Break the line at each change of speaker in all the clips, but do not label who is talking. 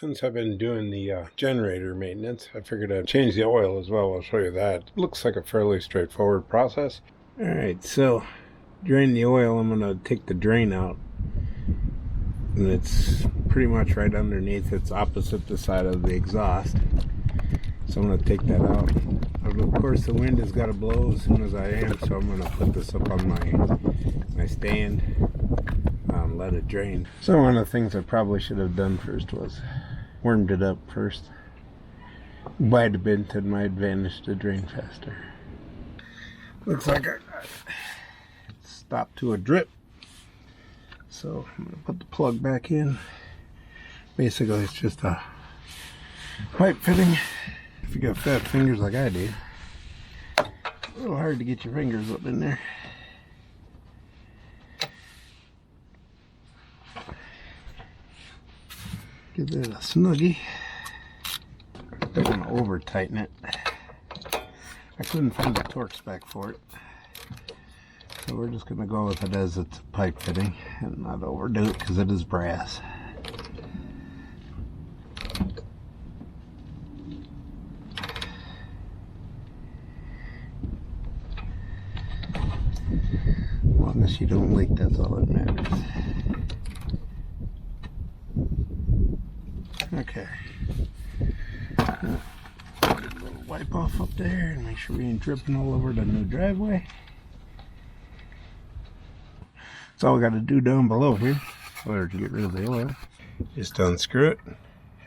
since I've been doing the generator maintenance, I figured I'd change the oil as well. I'll show you that. Looks like a fairly straightforward process. Alright, so drain the oil. I'm going to take the drain out. And it's pretty much right underneath. It's opposite the side of the exhaust. So I'm going to take that out. Of course, the wind has got to blow as soon as I am, so I'm going to put this up on my stand. Let it drain. So one of the things I probably should have done first was warmed it up first. Might have been to my advantage to drain faster. Looks like I got it stopped to a drip. So I'm going to put the plug back in. Basically it's just a pipe fitting. If you got fat fingers like I do, a little hard to get your fingers up in there. Give that a snuggie. Don't want to over tighten it. I couldn't find the torque spec for it. So we're just going to go with it as it's a pipe fitting and not overdo it because it is brass. As long as you don't leak, that's all that matters. Okay. Put a little wipe off up there and make sure we ain't dripping all over the new driveway. That's all we got to do down below here. Or to get rid of the oil. Just unscrew it,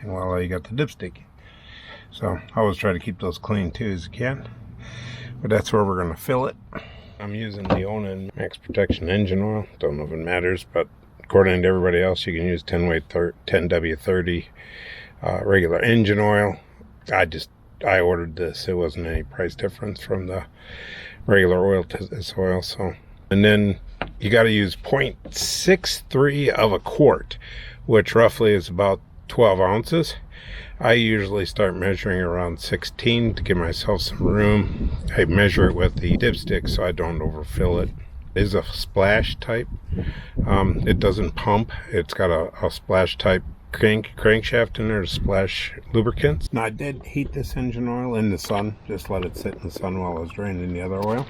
and voila, you got the dipstick. So I always try to keep those clean too as you can. But that's where we're going to fill it. I'm using the Onan Max Protection engine oil. Don't know if it matters, but according to everybody else, you can use 10W30 regular engine oil. I ordered this. It wasn't any price difference from the regular oil to this oil. So, and then you got to use 0.63 of a quart, which roughly is about 12 ounces. I usually start measuring around 16 to give myself some room. I measure it with the dipstick so I don't overfill it. It is a splash type. It doesn't pump. It's got a splash type crankshaft in there to splash lubricants. Now I did heat this engine oil in the sun. Just let it sit in the sun while I was draining the other oil.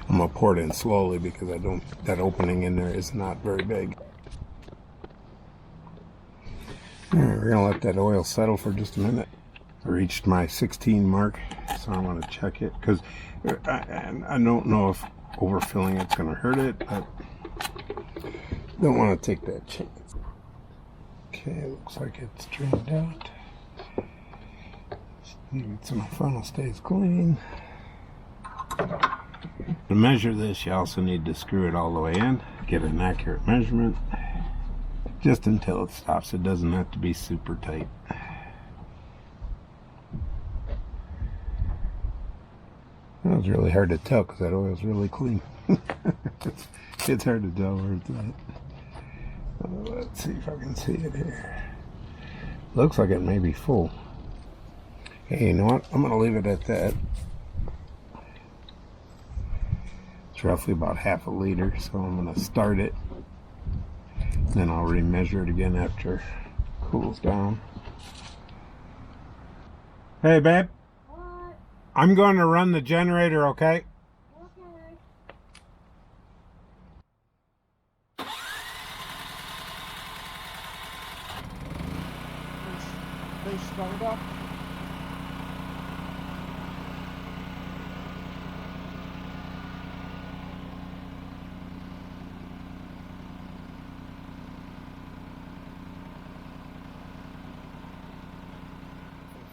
I'm gonna pour it in slowly because that opening in there is not very big. Alright, we're gonna let that oil settle for just a minute. I reached my 16 mark, so I want to check it because I don't know if overfilling it's going to hurt it, but don't want to take that chance. Okay, looks like it's drained out. So my funnel stays clean. To measure this, you also need to screw it all the way in, get an accurate measurement, just until it stops. It doesn't have to be super tight. That was really hard to tell because that oil is really clean. It's hard to tell where it's at. Let's see if I can see it here. Looks like it may be full. Hey, you know what? I'm going to leave it at that. It's roughly about half a liter, so I'm going to start it. Then I'll remeasure it again after it cools down. Hey, babe.
What?
I'm going to run the generator, okay?
Okay. They start up.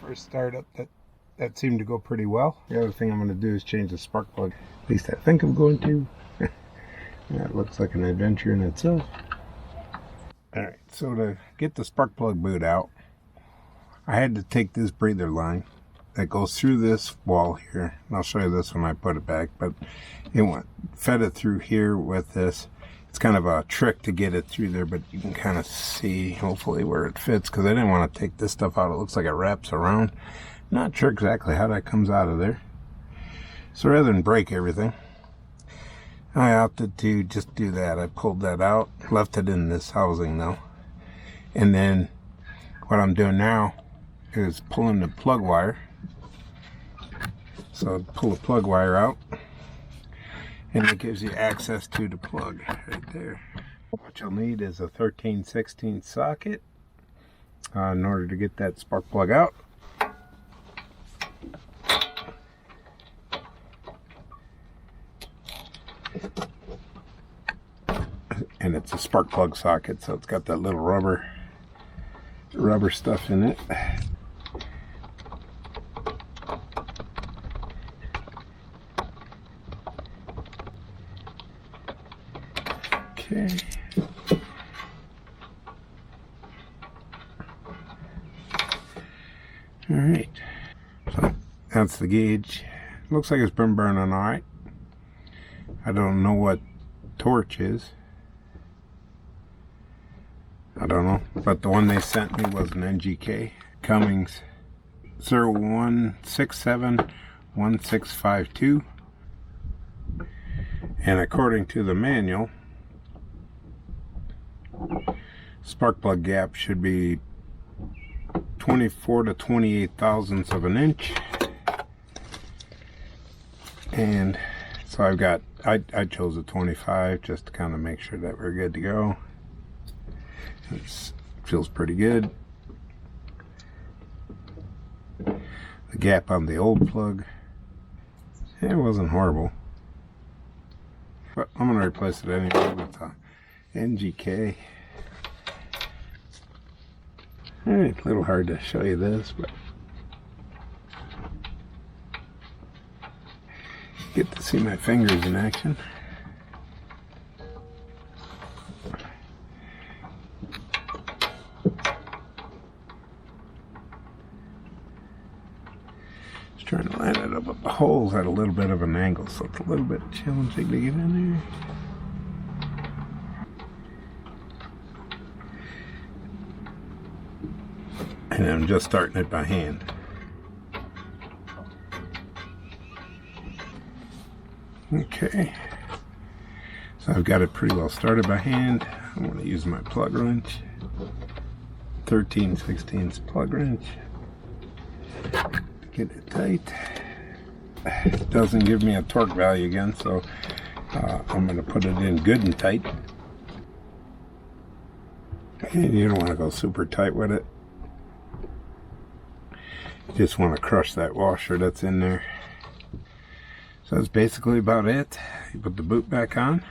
First startup that seemed to go pretty well. The other thing I'm going to do is change the spark plug. At least I think I'm going to. That looks like an adventure in itself. Alright, so to get the spark plug boot out, I had to take this breather line that goes through this wall here. And I'll show you this when I put it back, but it fed it through here with this. It's kind of a trick to get it through there, but you can kind of see hopefully where it fits because I didn't want to take this stuff out. It looks like it wraps around. Not sure exactly how that comes out of there. So rather than break everything, I opted to just do that. I pulled that out, left it in this housing though, and then what I'm doing now is pulling the plug wire. So pull the plug wire out, and it gives you access to the plug right there. What you'll need is a 13/16 socket in order to get that spark plug out. And it's a spark plug socket, so it's got that little rubber stuff in it. Okay. All right. So that's the gauge. Looks like it's been burning all right. I don't know what torch is. I don't know, but the one they sent me was an NGK Cummins 01671652, and according to the manual, spark plug gap should be 24 to 28 thousandths of an inch. And so I chose a 25 just to kind of make sure that we're good to go. It feels pretty good. The gap on the old plug, it wasn't horrible, but I'm gonna replace it anyway with a NGK. All right, a little hard to show you this, but you get to see my fingers in action. Trying to line it up with the holes at a little bit of an angle, so it's a little bit challenging to get in there. And I'm just starting it by hand. Okay, so I've got it pretty well started by hand. I'm going to use my plug wrench, 13/16 plug wrench. Get it tight. It doesn't give me a torque value again, so I'm going to put it in good and tight. And you don't want to go super tight with it. You just want to crush that washer that's in there. So that's basically about it. You put the boot back on.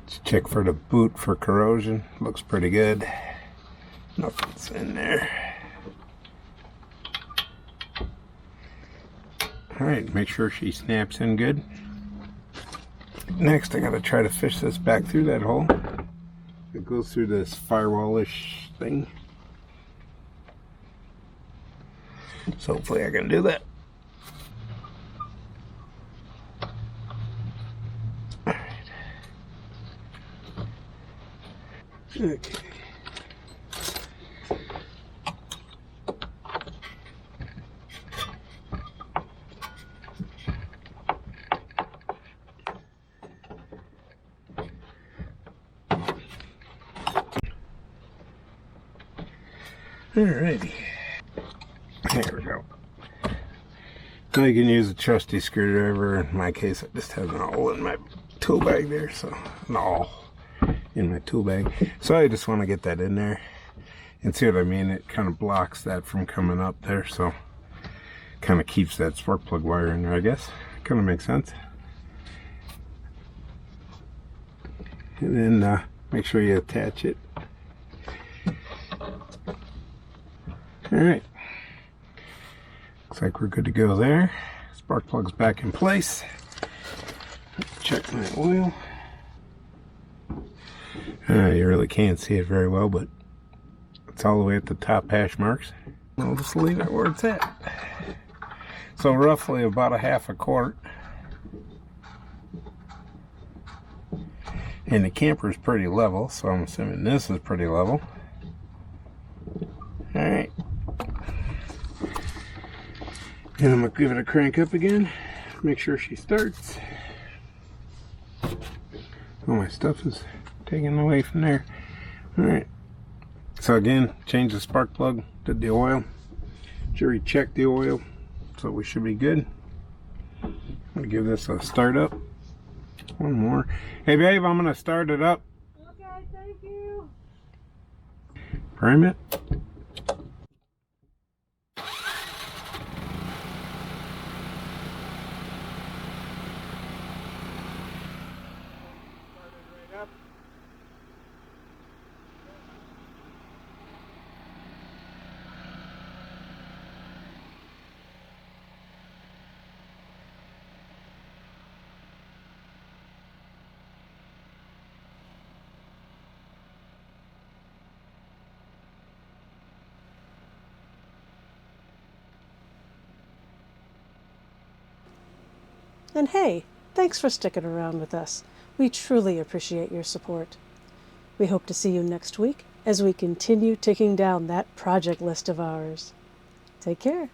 Just check for the boot for corrosion. Looks pretty good. Nothing's in there. Alright, make sure she snaps in good. Next, I gotta try to fish this back through that hole. It goes through this firewall-ish thing. So hopefully I can do that. Alright. Okay. Alrighty, there we go. Now you can use a trusty screwdriver. In my case, I just have an awl in my tool bag there, so an awl in my tool bag. So I just want to get that in there and see what I mean. It kind of blocks that from coming up there, so kind of keeps that spark plug wire in there, I guess. Kind of makes sense. And then make sure you attach it. Alright, looks like we're good to go there. Spark plug's back in place. Check my oil. You really can't see it very well, but it's all the way at the top hash marks. I'll just leave it where it's at. So roughly about a half a quart. And the camper's pretty level, so I'm assuming this is pretty level. Alright. And I'm going to give it a crank up again. Make sure she starts. Oh, my stuff is taken away from there. Alright. So again, change the spark plug, did the oil. Jerry checked the oil, so we should be good. I'm gonna give this a start up. One more. Hey babe, I'm gonna start it up.
Okay, thank you.
Prime it.
And hey, thanks for sticking around with us. We truly appreciate your support. We hope to see you next week as we continue ticking down that project list of ours. Take care.